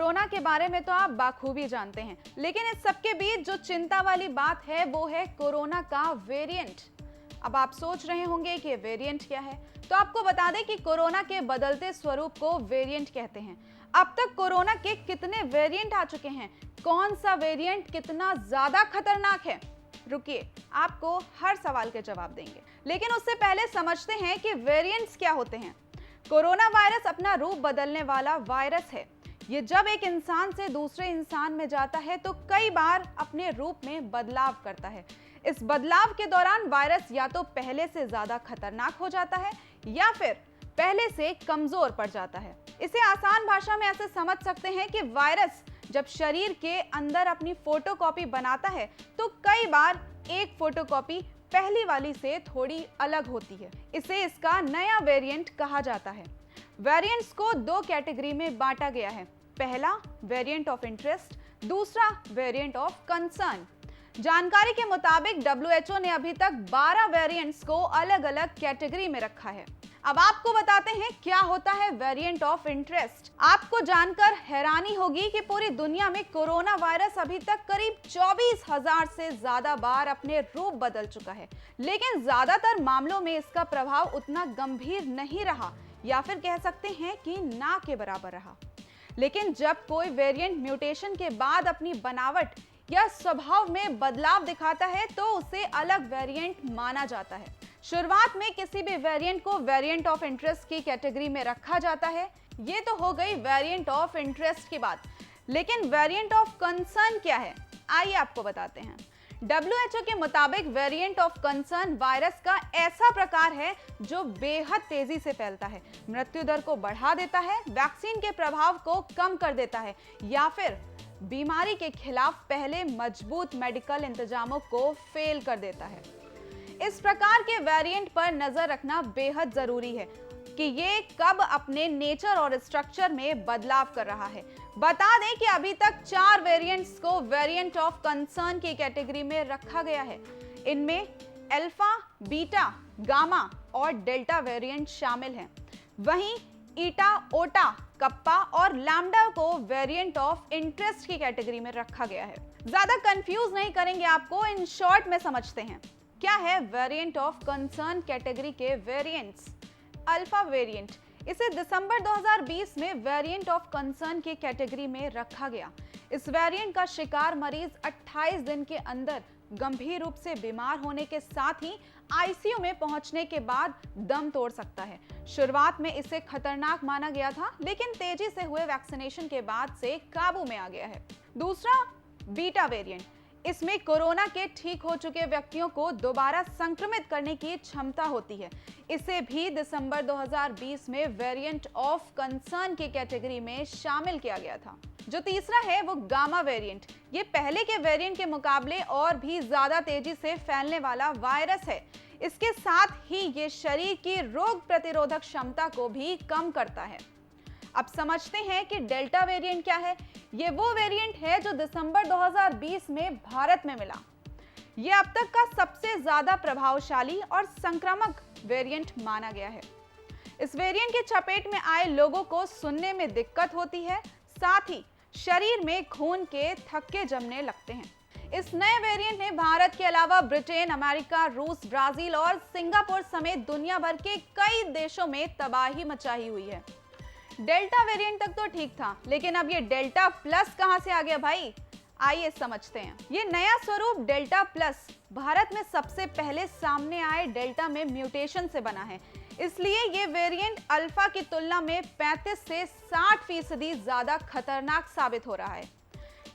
Corona के बारे में तो आप बाखूबी जानते हैं, लेकिन इस सबके बीच जो चिंता वाली बात है वो है कोरोना का वेरिएंट। अब आप सोच रहे होंगे कि वेरिएंट क्या है, तो आपको बता दें कि कोरोना के बदलते स्वरूप को वेरिएंट कहते हैं। अब तक कोरोना के कितने वेरिएंट आ चुके हैं, कौन सा वेरिएंट कितना ज्यादा खतरनाक है, रुकिए आपको हर सवाल के जवाब देंगे। लेकिन उससे पहले समझते हैं कि वेरिएंट्स क्या होते हैं। कोरोना वायरस अपना रूप बदलने वाला वायरस है। ये जब एक इंसान से दूसरे इंसान में जाता है तो कई बार अपने रूप में बदलाव करता है। इस बदलाव के दौरान वायरस या तो पहले से ज्यादा खतरनाक हो जाता है या फिर पहले से कमजोर पड़ जाता है। इसे आसान भाषा में ऐसे समझ सकते हैं कि वायरस जब शरीर के अंदर अपनी फोटोकॉपी बनाता है तो कई बार एक फोटोकॉपी पहली वाली से थोड़ी अलग होती है। इसे इसका नया वेरिएंट कहा जाता है। वेरिएंट्स को दो कैटेगरी में बांटा गया है। पहला वेरिएंट ऑफ इंटरेस्ट, दूसरा वेरिएंट ऑफ कंसर्न। जानकारी के मुताबिक WHO ने अभी तक 12 वेरिएंट्स को अलग अलग कैटेगरी में रखा है। अब आपको बताते हैं क्या होता है वेरिएंट ऑफ इंटरेस्ट। आपको जानकर हैरानी होगी कि पूरी दुनिया में कोरोना वायरस अभी तक करीब 24,000 से ज्यादा बार अपने रूप बदल चुका है, लेकिन ज्यादातर मामलों में इसका प्रभाव उतना गंभीर नहीं रहा या फिर कह सकते हैं कि ना के बराबर रहा। लेकिन जब कोई वेरिएंट म्यूटेशन के बाद अपनी बनावट या स्वभाव में बदलाव दिखाता है तो उसे अलग वेरिएंट माना जाता है। शुरुआत में किसी भी वेरिएंट को वेरिएंट ऑफ इंटरेस्ट की कैटेगरी में रखा जाता है। ये तो हो गई वेरिएंट ऑफ इंटरेस्ट की बात, लेकिन वेरिएंट ऑफ कंसर्न क्या है, आइए आपको बताते हैं। WHO के मुताबिक वेरिएंट ऑफ कंसर्न वायरस का ऐसा प्रकार है जो बेहद तेजी से फैलता है, मृत्यु दर को बढ़ा देता है, वैक्सीन के प्रभाव को कम कर देता है या फिर बीमारी के खिलाफ पहले मजबूत मेडिकल इंतजामों को फेल कर देता है। इस प्रकार के वेरिएंट पर नजर रखना बेहद जरूरी है कि ये कब अपने नेचर और स्ट्रक्चर में बदलाव कर रहा है। बता दें कि अभी तक 4 वेरिएंट्स को वेरिएंट ऑफ कंसर्न की कैटेगरी में रखा गया है। इनमें अल्फा, बीटा, गामा और डेल्टा वेरिएंट शामिल हैं। वहीं ईटा, ओटा, कप्पा और लैम्डा को वेरिएंट ऑफ इंटरेस्ट की कैटेगरी में रखा गया है। ज्यादा कंफ्यूज नहीं करेंगे आपको, इन शॉर्ट में समझते हैं क्या है वेरिएंट ऑफ कंसर्न कैटेगरी के वेरिएंट्स। अल्फा वेरिएंट, इसे दिसंबर 2020 में वेरिएंट ऑफ कंसर्न की कैटेगरी में रखा गया। इस वेरिएंट का शिकार मरीज 28 दिन के अंदर गंभीर रूप से बीमार होने के साथ ही ICU में पहुंचने के बाद दम तोड़ सकता है। शुरुआत में इसे खतरनाक माना गया था, लेकिन तेजी से हुए वैक्सीनेशन के बाद से काबू में आ गया है। दूसरा बीटा वेरिएंट, इसमें कोरोना के ठीक हो चुके व्यक्तियों को दोबारा संक्रमित करने की क्षमता होती है। इसे भी दिसंबर 2020 में वेरिएंट ऑफ कंसर्न की कैटेगरी में शामिल किया गया था। जो तीसरा है वो गामा वेरिएंट। ये पहले के वेरिएंट के मुकाबले और भी ज्यादा तेजी से फैलने वाला वायरस है। इसके साथ ही ये शरीर की रोग प्रतिरोधक क्षमता को भी कम करता है। अब समझते हैं कि डेल्टा वेरिएंट क्या है। ये वो वेरिएंट है जो दिसंबर 2020 में भारत में मिला। ये अब तक का सबसे ज्यादा प्रभावशाली और संक्रामक वेरिएंट माना गया है। इस वेरिएंट के चपेट में आए लोगों को सुनने में दिक्कत होती है, साथ ही शरीर में खून के थक्के जमने लगते हैं। इस नए वेरिएंट ने भारत के अलावा ब्रिटेन, अमेरिका, रूस, ब्राजील और सिंगापुर समेत दुनिया भर के कई देशों में तबाही मचाई हुई है। डेल्टा वेरिएंट तक तो ठीक था, लेकिन अब ये डेल्टा प्लस कहां से आ गया भाई, आइए समझते हैं। ये नया स्वरूप डेल्टा प्लस भारत में सबसे पहले सामने आए डेल्टा में म्यूटेशन से बना है, इसलिए ये वेरिएंट अल्फा की तुलना में 35 से 60% ज्यादा खतरनाक साबित हो रहा है।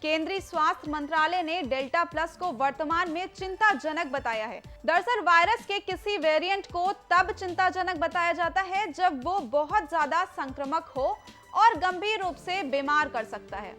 केंद्रीय स्वास्थ्य मंत्रालय ने डेल्टा प्लस को वर्तमान में चिंताजनक बताया है। दरअसल वायरस के किसी वेरिएंट को तब चिंताजनक बताया जाता है जब वो बहुत ज्यादा संक्रामक हो और गंभीर रूप से बीमार कर सकता है।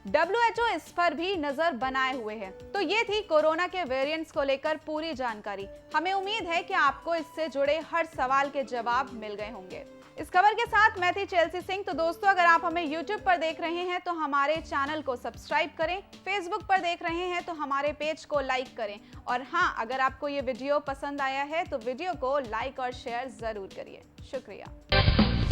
WHO इस पर भी नजर बनाए हुए है। तो ये थी कोरोना के वेरिएंट्स को लेकर पूरी जानकारी। हमें उम्मीद है कि आपको इससे जुड़े हर सवाल के जवाब मिल गए होंगे। इस खबर के साथ मैं थी चेल्सी सिंह। तो दोस्तों, अगर आप हमें YouTube पर देख रहे हैं तो हमारे चैनल को सब्सक्राइब करें, Facebook पर देख रहे हैं तो हमारे पेज को लाइक करें, और हाँ, अगर आपको ये वीडियो पसंद आया है तो वीडियो को लाइक और शेयर जरूर करिए। शुक्रिया।